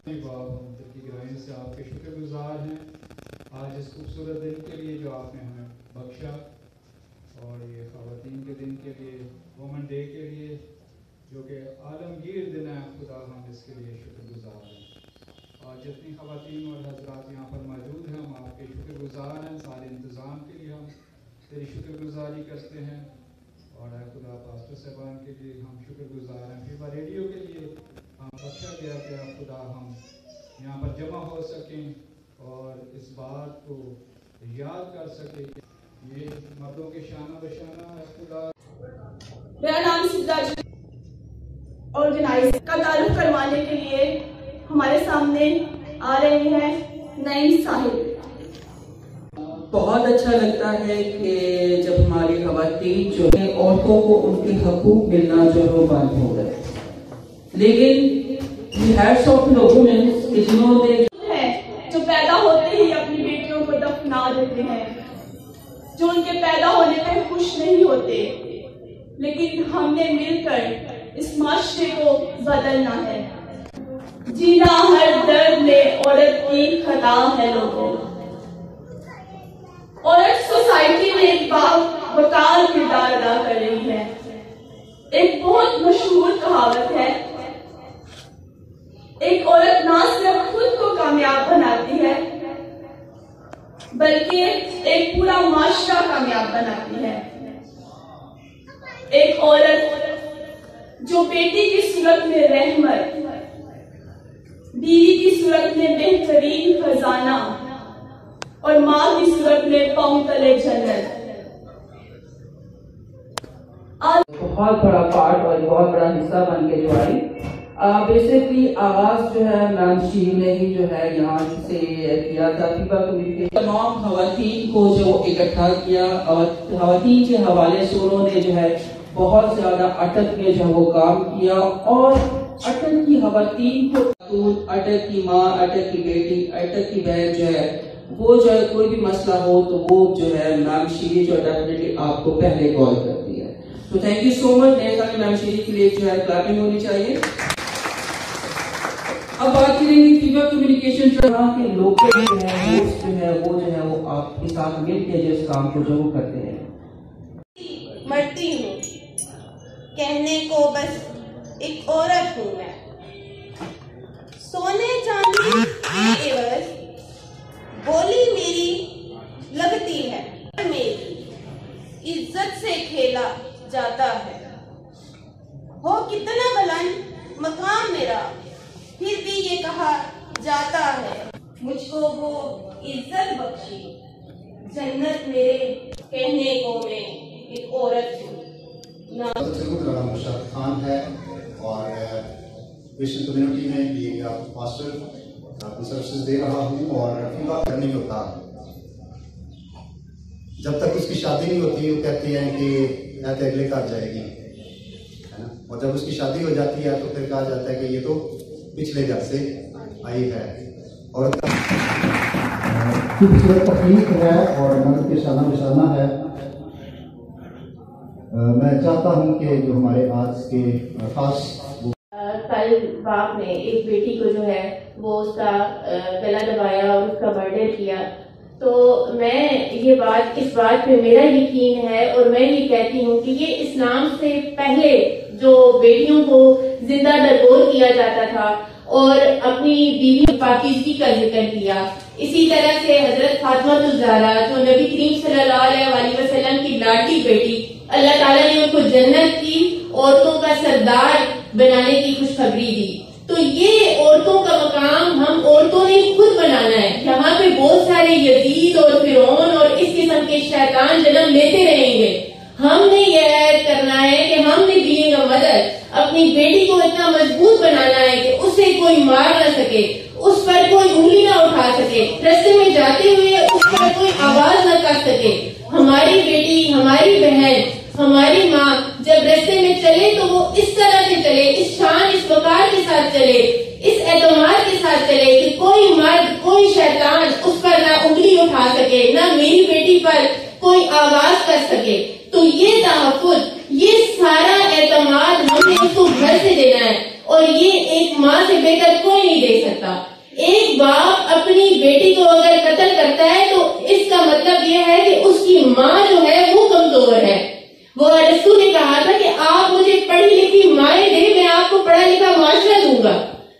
बाप हम दिल की गहराइयों से आपके शुक्रगुजार हैं आज इस खूबसूरत दिन के लिए जो आपने हमें बख्शा, और ये ख़वातीन के दिन के लिए, वुमेन डे के लिए, जो कि आलमगीर दिन है खुदा, हम इसके लिए शुक्रगुजार हैं। और जितनी ख़वातीन और हज़रात यहाँ पर मौजूद हैं हम आपके शुक्रगुजार हैं। सारे इंतज़ाम के लिए हम तेरी शुक्रगुजारी करते हैं, और खुदा पास्टर साहबान के लिए हम शुक्रगुजार हैं। फीबा रेडियो के लिए हम बख्शा गया कि आप खुदा हम यहाँ पर जमा हो सकें और इस बात को याद कर सकें कि ये मर्दों के शाना बशाना है खुदा। मेरा नाम सिद्धार्थ ऑर्गेनाइज का तारुफ करवाने के लिए हमारे सामने आ रहे हैं नईम साहिब। बहुत अच्छा लगता है कि जब हमारी ख़वातीन जो है औरतों को उनके हकूक़ मिलना जो है बंद हो गए, लेकिन जो पैदा होते ही अपनी बेटियों को दफना देते हैं, जो उनके पैदा होने पर खुश नहीं होते, लेकिन हमने मिलकर इस माशरे को बदलना है। जीना हर दर्द में औरत की खता है लोगों। औरत सोसाइटी में एक वकार किरदार अदा कर रही है। एक बहुत मशहूर कहावत है, एक औरत ना सिर्फ खुद को कामयाब बनाती है बल्कि एक पूरा माशरा कामयाब बनाती है। एक औरत जो बेटी की सूरत में रहमत, बीवी की सूरत में बेहतरीन खजाना और माँ की सूरत में पांव तले जन्नत। बहुत बड़ा पार्ट और बहुत बड़ा हिस्सा बन के जो आई। बेसिकली आगाज जो है मैम शी ने ही जो है यहाँ से किया था। फीबा कम्युनिटी तमाम खवातीन को जो इकट्ठा किया और खवातीन के हवाले से उन्होंने जो है बहुत ज्यादा अटक के जो वो काम किया, और अटक की खवातीन को, अटक की माँ, अटक की बेटी, अटक की बहन जो है वो जो है कोई भी मसला हो तो वो जो है मैम शीरी जो डेफिनेटली आपको पहले कॉल करती है। तो थैंक यू सो मच। मेरे ख्याल मैम शीरी के लिए जो है क्लैपिंग होनी चाहिए। अब बात करेंगे फीबा कम्युनिकेशन के लोग जो है वो आपके साथ मिलकर जिस काम को जो वो करते हैं। मरती हूँ, कहने को बस एक औरत हूँ मैं। सोने चांदी के एवज बोली मेरी लगती है, मेरी इज्जत से खेला जाता है। हो कितना बुलंद मकाम मेरा, फिर भी ये कहा जाता है मुझको वो इज्जत बख्शी जन्नत मेरे, कहने को मैं एक औरत हूँ। मुशर्रफ खान है और क्रिश्चियन कम्युनिटी में भी पास्टर सर्विसेज दे रहा हूँ। और फीबा करनी होता, जब तक उसकी शादी नहीं होती वो कहती हैं कि मैं तो अगले घर जाएगी, है ना। और जब उसकी शादी हो जाती है तो फिर कहा जाता है कि ये तो पिछले घर से आई है। औरत का खूबसूरत तकलीफ है और मर्द के शाना बिशाना है। मैं चाहता हूँ कि जो हमारे आज के खास कल बाप ने एक बेटी को जो है वो उसका गला दबाया और उसका मर्डर किया, तो मैं इस बात पे मेरा यकीन है और मैं ये कहती हूँ कि ये इस्लाम से पहले जो बेटियों को जिंदा दरगोर किया जाता था और अपनी बीवी पाकीज़गी का जिक्र किया, इसी तरह से हजरत फातिमा ज़हरा जो नबी करीम सल्लल्लाहु अलैहि वसल्लम की लाडली बेटी, अल्लाह ताला ने उनको जन्नत की औरतों का सरदार बनाने की खुशखबरी दी। तो ये औरतों का मकाम हम औरतों ने खुद बनाना है। यहाँ पे बहुत सारे यजीद और फिरौन और इस किस्म के शैतान जन्म लेते रहेंगे। हमने यह ऐड करना है कि हमने बीइंग अ मदर अपनी बेटी को इतना मजबूत बनाना है कि उसे कोई मार न सके, उस पर कोई उंगली न उठा सके, रास्ते में जाते हुए उस पर कोई आवाज न कर सके। हमारी बेटी, हमारी बहन, हमारी माँ जब रास्ते में चले तो वो इस तरह से चले, इस शान, इस वकार के साथ चले, इस एतमाद के साथ चले कि कोई मर्द, कोई शैतान उस पर ना उंगली उठा सके, ना मेरी बेटी पर कोई आवाज कर सके। तो ये तहफ़्फ़ुज़, ये सारा एतमाद हमने उसको घर से देना है और ये एक माँ से बेहतर कोई नहीं दे सकता। एक बाप अपनी बेटी को अगर कत्ल करता है तो इसका मतलब ये है कि उसकी माँ जो है वो कमजोर है। वो अरस्तु ने कहा था कि आप मुझे पढ़ी लिखी माएँ दे, मैं आपको पढ़ा लिखा माशरा दूंगा,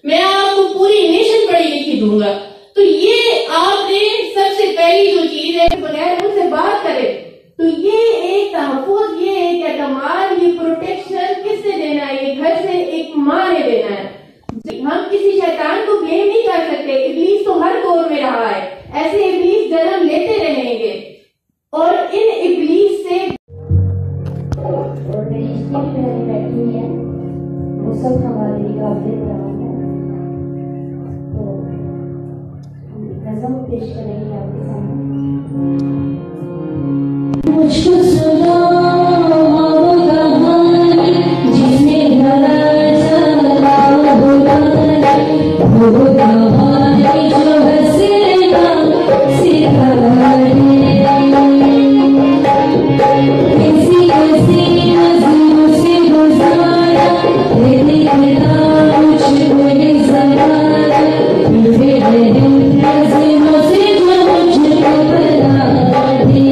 मैं आपको पूरी नेशन पढ़ी लिखी दूंगा। तो ये आपने सबसे पहली जो चीज है, बगैर मुझसे बात करे तो ये एक तहफ़्फ़ुज़, ये एक एतमाद, ये प्रोटेक्शन किसने देना है? ये घर से एक माँ ने देना है। हम किसी शैतान को ब्लेम नहीं कर सकते। इब्लीस तो हर दौर में रहा है, ऐसे इब्लीस जन्म लेते रहेंगे और इन इब्लीस से और मेरी जितनी भी बहनें बैठी हैं वो सब हमारे लिए काबिल कराम है। तो हम नज़म पेश करेंगे आपके सामने। मुझको सुना वो कहानी जिसने भला चला वो कहानी जो हंसना सिखाए, किसी किसी नज़रों से गुजारा देखना मुझको ये ज़माना, मेरे नज़रों से जो मुझको बना दे।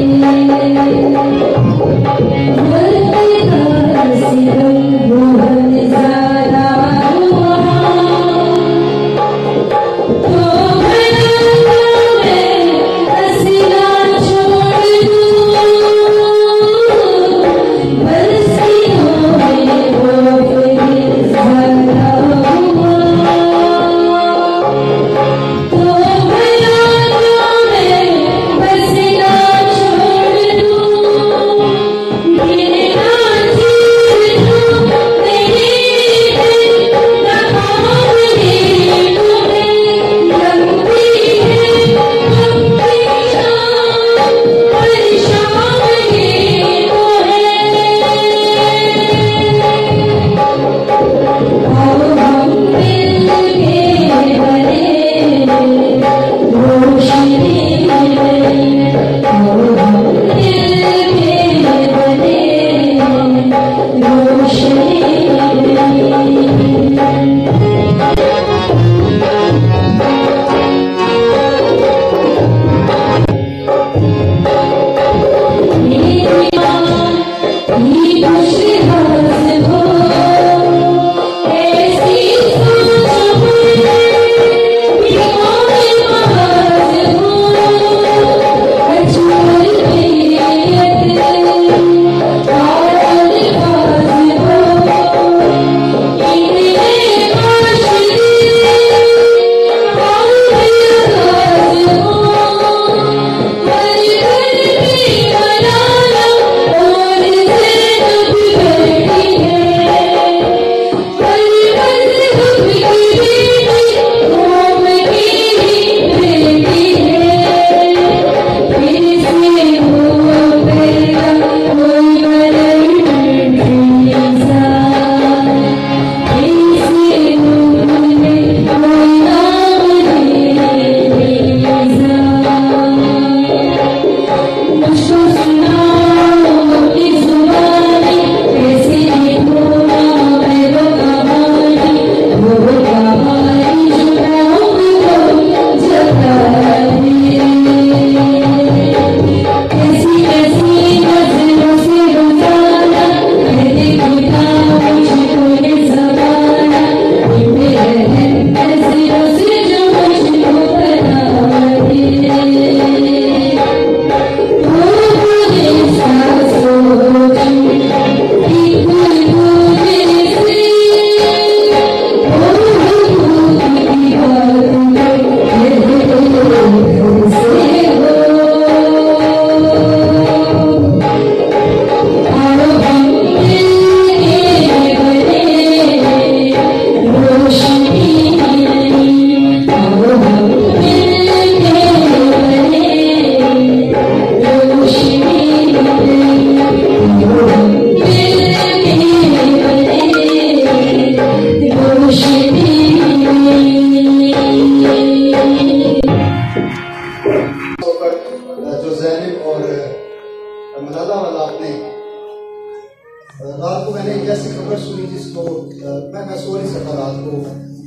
Oh,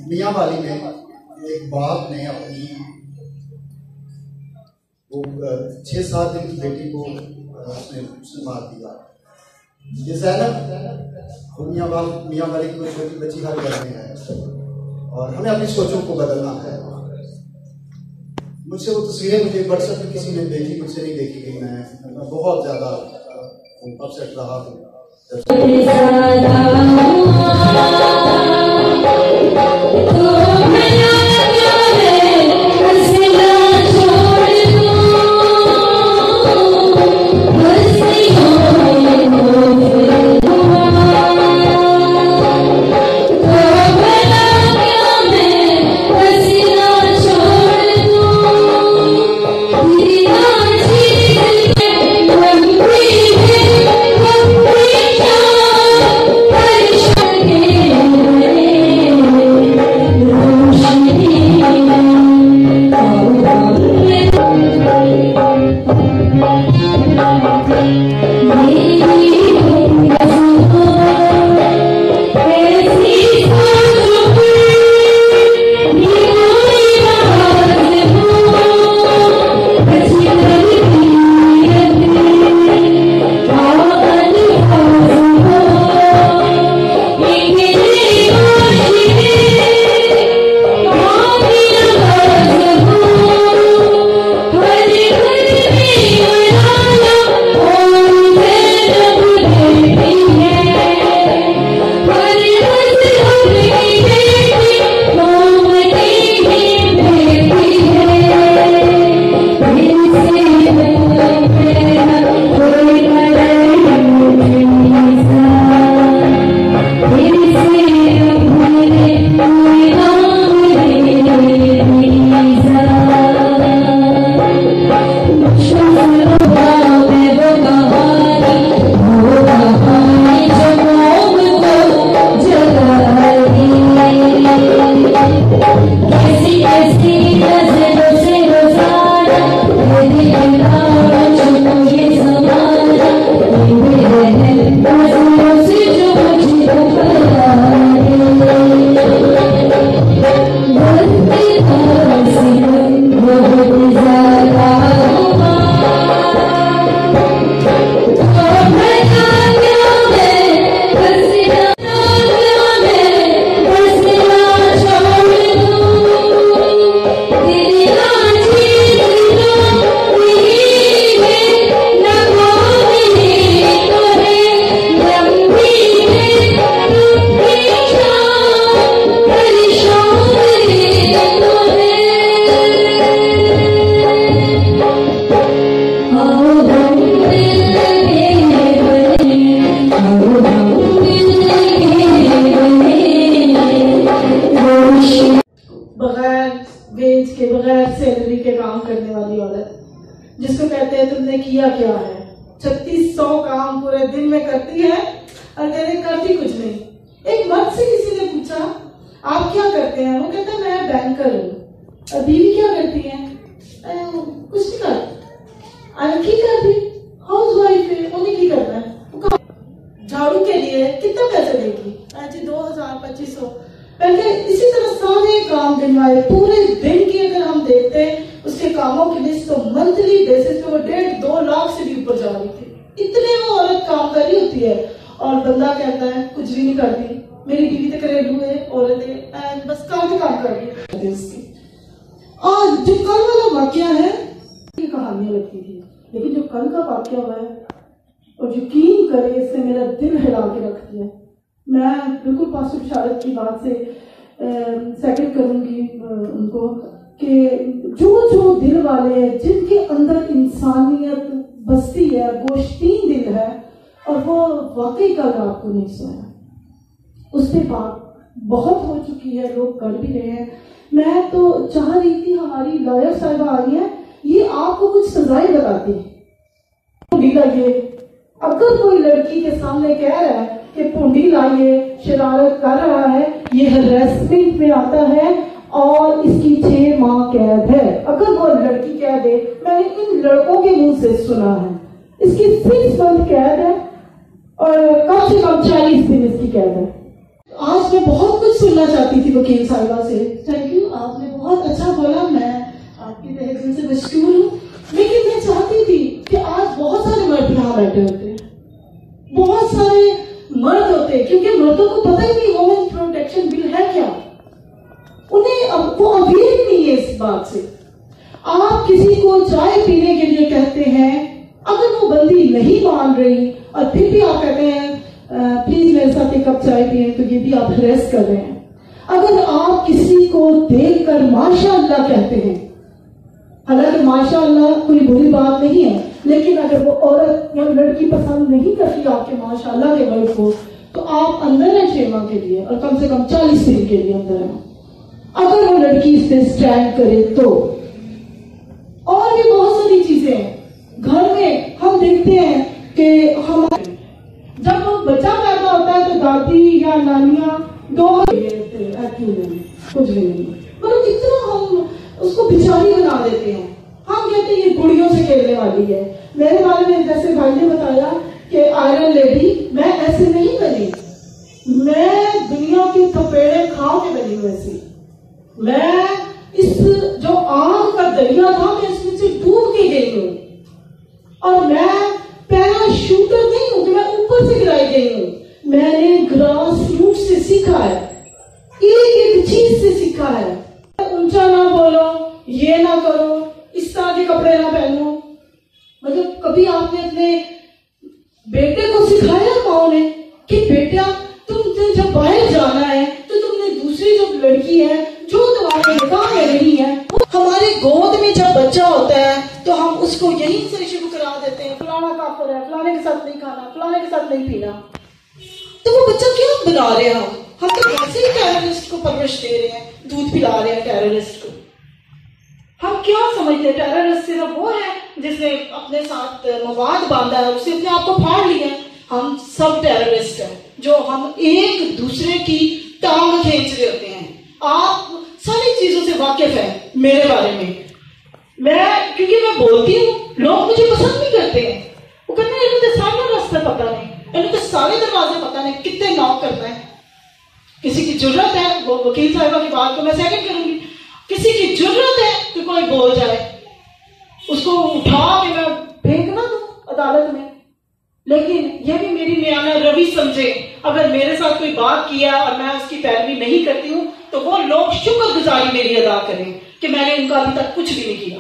मियाँ वाली में एक बाप ने अपनी वो 6-7 दिन की बेटी को उसने मार दिया। ये ज़ैनब मियाँ वाली की कोई छोटी बच्ची हर घर में है और हमें अपनी सोचों को बदलना है। मुझसे वो तस्वीरें मुझे व्हाट्सएप पे किसी ने भेजी, मुझसे नहीं देखी गई। मैं बहुत ज़्यादा अपसेट रहा हूँ। जिसको कहते हैं तुमने किया क्या है। 3600 काम पूरे दिन में करती है और कहते करती कुछ नहीं। एक मर्द से किसी ने पूछा आप क्या करते हैं, वो कहता मैं बैंकर हूँ। और बीवी क्या करती है? कुछ नहीं करती। की करती हाउस वाइफ है, उन्हें की करना है। झाड़ू के लिए कितना पैसा देगी? जी 2000-2500। इसी तरह सारे काम गिनवाए पूरे दिन की अगर हम देखते हैं उसके कामों की लिस्ट तो मंथली बेसिस पे वो 1.5-2 लाख से भी ऊपर जा रही थी। इतने वो औरत काम कर रही होती है और बंदा कहता है कुछ भी नहीं करती, मेरी बीवी तो घरेलू है, औरत है, बस काम कर रही है उसकी। और जो कल वाला वाकया है ये कहानियां लगती थी, लेकिन जो कल का वाकया हुआ है और यकीन करे इससे मेरा दिल हिला के रख दिया। मैं बिल्कुल पास्टर बिशारत की बात से सेकंड करूंगी उनको कि जो जो दिल वाले हैं जिनके अंदर इंसानियत बसती है, गोश्तीन दिल है और वो वाकई कल रात को नहीं सोया, उस पर बात बहुत हो चुकी है, लोग कर भी रहे हैं। मैं तो चाह रही थी हमारी लॉयर साहिबा आ रही है, ये आपको कुछ सजाएं बताती है। अगर कोई लड़की के सामने कह रहा है कि पूंडी लाइए, शरारत कर रहा है, ये हरेसमेंट में आता है और इसकी 6 माह कैद है। अगर वो लड़की कह दे, मैंने इन लड़कों के मुंह से सुना है, इसकी 6 मंथ कैद है और कम से कम 40 दिन इसकी कैद है। आज मैं बहुत कुछ सुनना चाहती थी वकील साहिबा से। थैंक यू, आपने बहुत अच्छा बोला, मैं आपकी तहे दिल से मशकूर हूँ। लेकिन मैं चाहती थी कि आज बहुत सारे मर्द यहाँ बैठे होते हैं, बहुत सारे मर्द होते, क्योंकि मर्दों को पता ही नहीं वुमेन प्रोटेक्शन बिल है क्या, उन्हें वो अवेयर ही नहीं है इस बात से। आप किसी को चाय पीने के लिए कहते हैं, अगर वो बंदी नहीं मान रही और फिर भी आप कहते हैं प्लीज मेरे साथ एक कप चाय पिए, तो ये भी आप हरेस कर रहे हैं। अगर आप किसी को देखकर माशाअल्लाह कहते हैं, हालांकि माशाअल्लाह कोई बुरी बात नहीं है, लेकिन अगर वो औरत या लड़की पसंद नहीं करती आपके माशाअल्लाह के वर्ड को, तो आप अंदर है 6 माह के लिए और कम से कम 40 दिन के लिए अंदर है। अगर वो लड़की इस पे स्टैंड करे तो। और भी बहुत सारी चीजें हैं घर में, हम देखते हैं कि हम जब बच्चा पैदा होता है तो दादी या नानियां कुछ भी नहीं, मतलब कितना हम उसको बिचारी बना देते हैं। हम कहते हैं ये गुड़ियों से खेलने वाली है। मेरे बारे में जैसे भाई ने बताया कि आयरन लेडी, मैं ऐसे नहीं बनी, मैं दुनिया की थपेड़े खा के बनी वैसी। मैं इस जो आग का दरिया था, मैं इसमें से डूब के गई हूँ, और मैं पैराशूटर नहीं हूं कि मैं ऊपर से गिराई गई हूं। मैंने ग्रास रूट से सीखा है, एक एक चीज से सीखा है। ऊंचा ना बोलो, ये ना करो, इस तरह के कपड़े ना पहनो। मतलब कभी आपने अपने बेटे को सिखाया माओ ने कि बेटा तुमने जब बाहर जाना है तो तुमने दूसरी जो लड़की है जो तुम्हारे निकाह में नहीं है, हमारे गोद में जब बच्चा होता है तो हम उसको यहीं से शुरू करा देते हैं, फलाना काफिर है, फलाने के साथ नहीं खाना, फलाने के साथ नहीं पीना। तो वो बच्चा क्या बना रहे हैं? हम तो वैसे ही टेररिस्ट को परवरिश दे रहे हैं, दूध पिला रहे हैं टेररिस्ट को। हम क्या समझते हैं टेररिस्ट सिर्फ वो है जिसने अपने साथ मवाद बांधा है, उसने अपने आप को फाड़ लिया है। हम सब टेररिस्ट हैं जो हम एक दूसरे की टांग खींच रहे होते हैं। आप सारी चीजों से वाकिफ है मेरे बारे में, मैं क्योंकि मैं बोलती हूँ, लोग मुझे पसंद नहीं करते हैं। वो कहते हैं इन्हें तो सारे रास्ते पता नहीं, इन्हें तो सारे दरवाजे पता नहीं, कितने नॉक करना है। किसी की जरूरत है, वो वकील साहिबा की बात को मैं सेकंड करूंगी, किसी की जरूरत है कि कोई बोल जाए, उसको उठा के मैं फेंक ना दूं अदालत में। लेकिन ये भी मेरी मियाना रवि समझे, अगर मेरे साथ कोई बात किया और मैं उसकी पैरवी नहीं करती हूँ तो वो लोग शुक्रगुजारी मेरी अदा करें कि मैंने उनका अभी तक कुछ भी नहीं किया,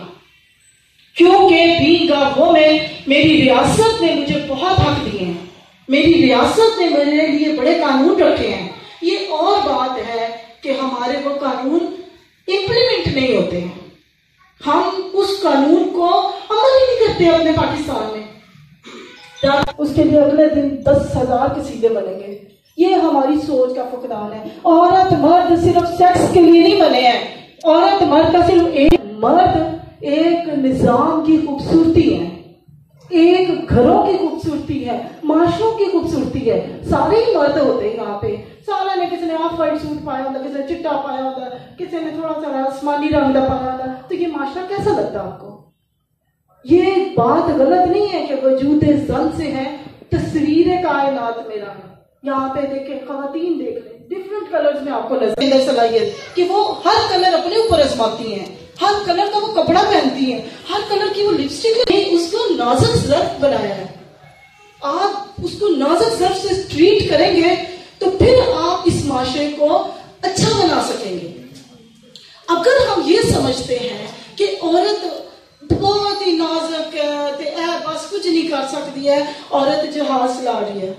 क्योंकि बीइंग अ वुमेन मेरी रियासत ने मुझे बहुत हक दिए हैं, मेरी रियासत ने मेरे लिए बड़े कानून रखे हैं। ये और बात है कि हमारे वो कानून इंप्लीमेंट नहीं होते हैं, हम उस कानून को अमल ही नहीं करते अपने पाकिस्तान में। उसके लिए अगले दिन 10,000 के सीधे बनेंगे। ये हमारी सोच का फुकदान है। औरत मर्द सिर्फ सेक्स के लिए नहीं बने हैं, औरत मर्द का सिर्फ एक, मर्द एक निजाम की खूबसूरती है, एक घरों की खूबसूरती है, माशरों की खूबसूरती है। सारे ही मर्द होते हैं यहाँ पे, सारा ने किसी ने ऑफ वाइट सूट पाया होता, किसी ने चिट्टा पाया होता, किसी ने थोड़ा सा आसमानी रंग का पाया होता, तो ये माशरा कैसा लगता है आपको? ये बात गलत नहीं है कि वजूद जन से है, तस्वीर कायनात मेरा है। यहाँ पे देखें, खवातीन देख लें, डिफरेंट कलर्स में आपको नजर सलाहियत कि वो हर कलर अपने ऊपर आजमाती हैं, हर कलर का वो कपड़ा पहनती हैं, हर कलर की वो लिपस्टिक नहीं, उसको नाजुक ज़र्फ बनाया है। आप उसको नाजुक ज़र्फ से ट्रीट करेंगे तो फिर आप इस माशरे को अच्छा बना सकेंगे। अगर हम ये समझते हैं कि औरत बहुत ही नाजुक है, बस कुछ नहीं कर सकती है, औरत जहाज चला रही है,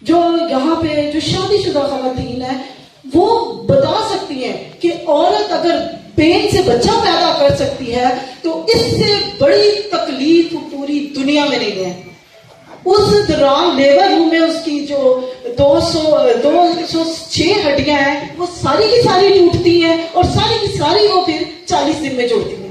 जो यहाँ पे जो शादीशुदा खवातीन है वो बता सकती हैं कि औरत अगर पेन से बच्चा पैदा कर सकती है तो इससे बड़ी तकलीफ पूरी दुनिया में नहीं है। उस दौरान लेबर रूम में उसकी जो 206 हड्डियां हैं वो सारी की सारी टूटती हैं और सारी की सारी वो फिर 40 दिन में जोड़ती हैं।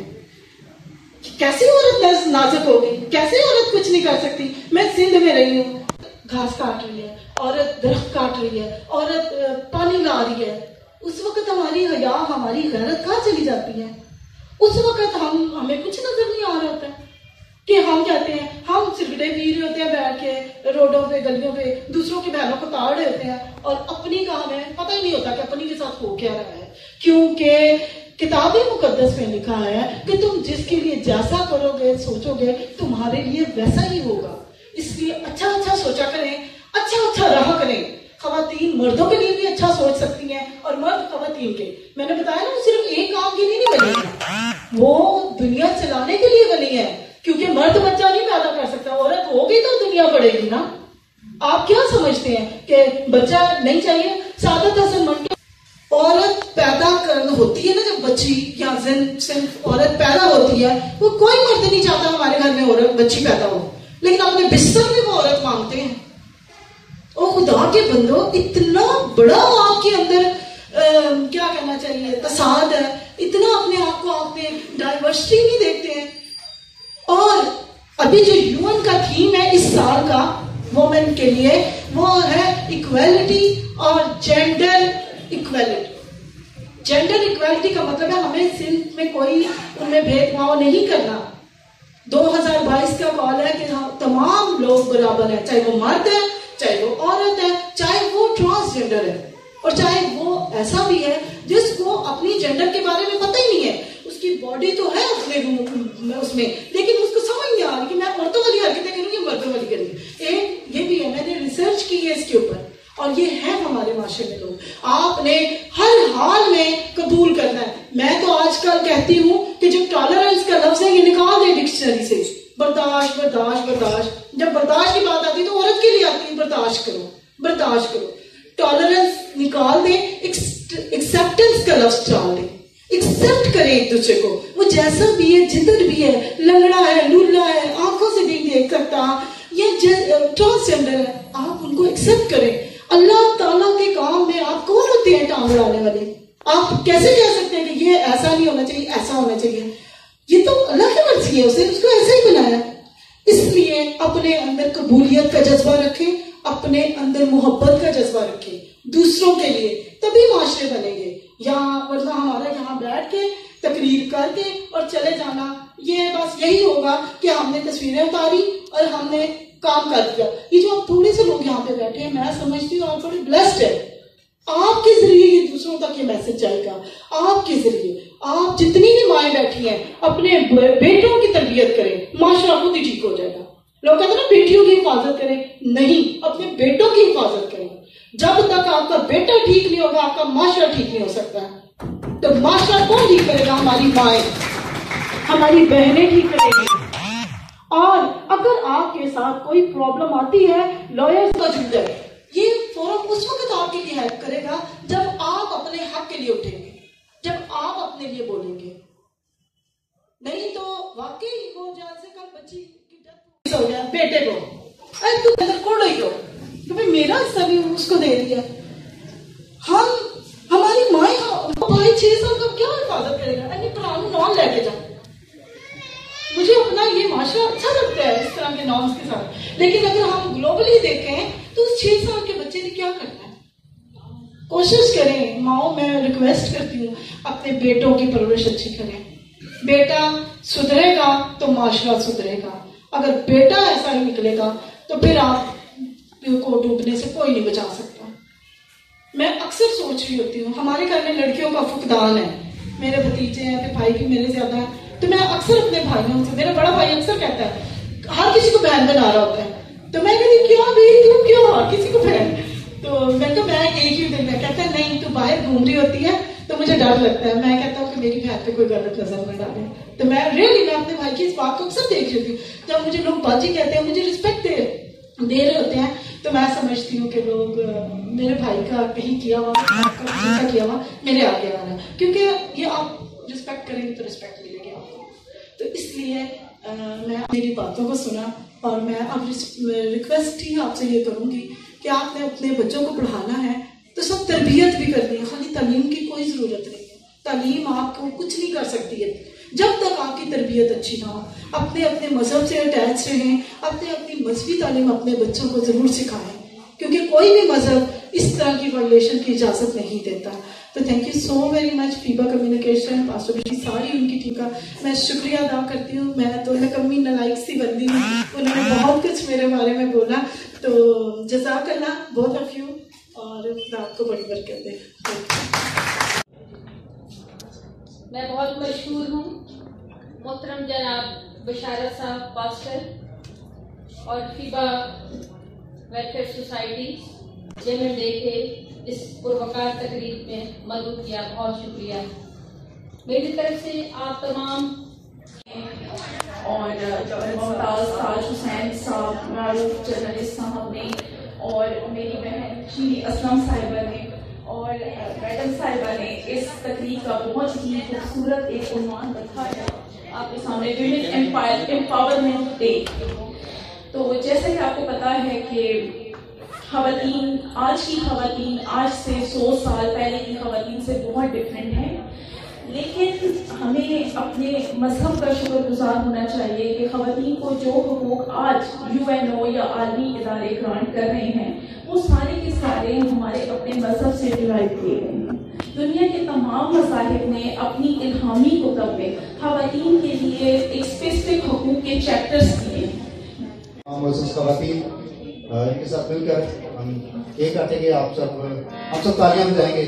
कैसे औरत नाजुक होगी, कैसे औरत कुछ नहीं कर सकती? मैं सिंध में रही हूँ, घास काट रही है औरत, दरख्त काट रही है औरत, पानी ला रही है। उस वक्त हमारी हया, हमारी गैरत कहाँ चली जाती है? उस वक्त हमें कुछ नजर नहीं आ रहा होता है। कि हम कहते हैं हम सिगरेटें पी रहे होते हैं बैठ के रोडों पे गलियों पे, दूसरों की बहनों को ताड़ रहे होते हैं और अपनी का हमें पता ही नहीं होता कि अपनी के साथ हो क्या रहा है। क्योंकि किताब मुकद्दस में लिखा है कि तुम जिसके लिए जैसा करोगे सोचोगे तुम्हारे लिए वैसा ही होगा। इसलिए अच्छा अच्छा सोचा करें, अच्छा अच्छा रहा करें। खवातीन मर्दों के लिए भी अच्छा सोच सकती हैं और मर्द खवातीन के, मैंने बताया ना, सिर्फ एक काम के लिए नहीं बनी है, वो दुनिया चलाने के लिए बनी है। क्योंकि मर्द बच्चा नहीं पैदा कर सकता, औरत होगी तो दुनिया बढ़ेगी ना। आप क्या समझते हैं कि बच्चा नहीं चाहिए? सादत हसन मंटो, औरत पैदा करना होती है ना जब बच्ची या सिर्फ औरत पैदा होती है, वो कोई मर्द नहीं चाहता हमारे घर में औरत बच्ची पैदा हो, लेकिन अपने बिस्तर में वो औरत मांगते हैं। ओ खुदा के बंदो, इतना बड़ा आपके अंदर क्या कहना चाहिए तसाद है, इतना अपने आप को आप में डाइवर्सिटी नहीं देखते हैं। और अभी जो यूएन का थीम है इस साल का वुमेन के लिए, वो है इक्वालिटी और जेंडर इक्वालिटी। जेंडर इक्वालिटी का मतलब है हमें सिर्फ में कोई उनमें भेदभाव नहीं करना। 2022 का कॉल है कि हम तमाम लोग बराबर हैं, चाहे वो मर्द है, चाहे वो औरत है, चाहे वो ट्रांसजेंडर है, और चाहे वो ऐसा भी है जिसको अपनी जेंडर के बारे में पता ही नहीं है। उसकी बॉडी तो है अपने रूम में उसमें, लेकिन उसको समझ नहीं आ रही कि मैं औरतों वाली हरकतें करूंगी, मर्दों वाली करूंगी। ये भी है, मैंने रिसर्च की है इसके ऊपर, और ये है हमारे माशरे में लोग। आपने हर हाल में कबूल करना है। मैं तो आजकल कहती हूँ कि जो टॉलरेंस का लफ्ज है ये निकाल दे डिक्शनरी से। बर्दाश्त बर्दाश्त बर्दाश्त, जब बर्दाश्त की बात आती है तो औरत के लिए आती है बर्दाश्त करो बर्दाश्त करो। टॉलरेंस निकाल दे, एक्सेप्टेंस का लफ्ज डाल दे। एक्सेप्ट करे एक दूसरे को, वो जैसा भी है, जिधर भी है, लंगड़ा है, लूला है, आंखों से नहीं देख सकता, ये ट्रांसजेंडर है, आप उनको एक्सेप्ट करें। अल्लाह ताला के काम में आप कौन होते हैं टांग अड़ाने वाले? आप कैसे कह सकते हैं कि ये ऐसा नहीं होना चाहिए, ऐसा होना चाहिए? ये तो अल्लाह की मर्जी है, उसने उसको ऐसा ही बनाया। इसलिए अपने अंदर कबूलियत का जज्बा रखें, अपने अंदर मोहब्बत का जज्बा रखें दूसरों के लिए, तभी माशरे बनेंगे। वरना हमारा यहाँ बैठ के तकरीर करके और चले जाना, ये बस यही होगा कि हमने तस्वीरें उतारी और हमने काम कर दिया। ये जो आप थोड़े से लोग यहाँ पे बैठे हैं, मैं समझती हूँ आप थोड़े ब्लेस्ड है। आपके जरिए ये दूसरों तक ये मैसेज जाएगा, आपके जरिए। आप जितनी भी माएँ बैठी हैं अपने बेटों की तरबियत करें, माशरा खुद ही ठीक हो जाएगा। लोग कहते हैं ना बेटियों की हिफाजत करें, नहीं, अपने बेटों की हिफाजत करें। जब तक आपका बेटा ठीक नहीं होगा आपका माशरा ठीक नहीं हो सकता। तो माशरा कौन ठीक करेगा? हमारी माएँ, हमारी बहनें ठीक करेंगी। और अगर आपके साथ कोई प्रॉब्लम आती है, लॉयर्स मौजूद है। ये फोरम उस वक्त आपके लिए हेल्प करेगा जब आप अपने हक के लिए उठेंगे, जब आप अपने लिए बोलेंगे। नहीं तो वाकई वो जैसे कल बच्ची की डेथ हो गया, बेटे को अरे तू अंदर कोड़ ही हो तो भाई मेरा हिस्सा भी उसको दे दिया। हम हमारी माए भाई 6 साल का क्या हिफाजत करेगा? अरे पुराने नॉन लेके जा। मुझे अपना ये माशरा अच्छा लगता है इस तरह के नॉर्म्स के साथ, लेकिन अगर हम ग्लोबली देखें तो उस 6 साल के बच्चे ने क्या करना है? कोशिश करें माओ, मैं रिक्वेस्ट करती हूँ अपने बेटों की परवरिश अच्छी करें। बेटा सुधरेगा तो माशरा सुधरेगा। अगर बेटा ऐसा ही निकलेगा तो फिर आप को डूबने से कोई नहीं बचा सकता। मैं अक्सर सोच रही होती हूँ, हमारे घर में लड़कियों का फुकदान है, मेरे भतीजे हैं, फिर भाई भी मेरे ज्यादा है, तो मैं अक्सर अपने भाइयों से, मेरा बड़ा भाई अक्सर कहता है हर किसी को बहन बना रहा होता है, तो मैं कहती क्यों भाई तू क्यों हर किसी को बहन? तो मैं एक ही दिन में कहता है नहीं तू बाहर घूम रही होती है तो मुझे डर लगता है। मैं कहता हूँ कि मेरी बहन पे कोई गलत नजर न डाले। तो मैं रियली मैं अपने भाई की इस बात को अक्सर देख रही थी, जब मुझे लोग बाजी कहते हैं, मुझे रिस्पेक्ट दे रहे होते हैं, तो मैं समझती हूँ कि लोग मेरे भाई का कहीं किया हुआ किया हुआ मेरे आगे आ रहा है, क्योंकि ये आप रिस्पेक्ट करेंगे तो रिस्पेक्ट मिलेगी आपको। तो इसलिए मैं मेरी बातों को सुना और मैं अब रिक्वेस्ट ही आपसे ये करूँगी कि आपने अपने बच्चों को पढ़ाना है तो सब तरबियत भी करनी है, खाली तालीम की कोई ज़रूरत नहीं है। तालीम आपको कुछ नहीं कर सकती है जब तक आपकी तरबियत अच्छी ना हो। अपने अपने मजहब से अटैच रहें, अपनी मजहबी तालीम अपने बच्चों को ज़रूर सिखाएं, क्योंकि कोई भी मजहब इस तरह की वायलेशन की इजाज़त नहीं देता। तो thank you so very much FIBA communication, pastor बेटी, सारी उनकी टीम का मैं शुक्रिया अदा करती हूँ। मैं तो नकम्मी नलायक सी बंदी हूँ, उन्होंने बहुत कुछ मेरे बारे में बोला, तो जज़ाकल्लाह बोथ ऑफ यू, और रात को बड़ी बरकत दे। मैं बहुत मशहूर हूँ, मोहतरम जनाब बशारत साहब पास्टर और फीबा वेलफेयर सोसाइटी जेमन डे के इस पुरवकार तकरीब में मौजूद किया, बहुत शुक्रिया। मेरी तरफ से आप तमाम और ताज हुसैन साहब, मारूफ जर्नलिस्ट साहब ने, और मेरी बहन शीरी असलम साहिबा ने और मैडम साहिबा ने इस तकरीब का बहुत ही खूबसूरत एक उन्वान रखा है आपके सामने, विमेन एम्पावरमेंट डे। तो जैसे कि आपको पता है कि खवातीन, आज की खवातीन आज से 100 साल पहले की खवातीन से बहुत डिफरेंट है, लेकिन हमें अपने मजहब का शुक्रगुजार होना चाहिए कि खवातीन को जो हुकूक आज UNO या आलमी इदारे ग्रांट कर रहे हैं, वो सारे के सारे हमारे अपने मजहब से डिराइव किए गए हैं। दुनिया के तमाम मज़ाहिब ने अपनी इल्हामी कुतब में खवातीन के लिए एक स्पेसिफिक हुकूक के चैप्टर्स दिए हैं। इनके साथ मिलकर हम ये कहते हैं कि आप सब तालियां बजाएंगे।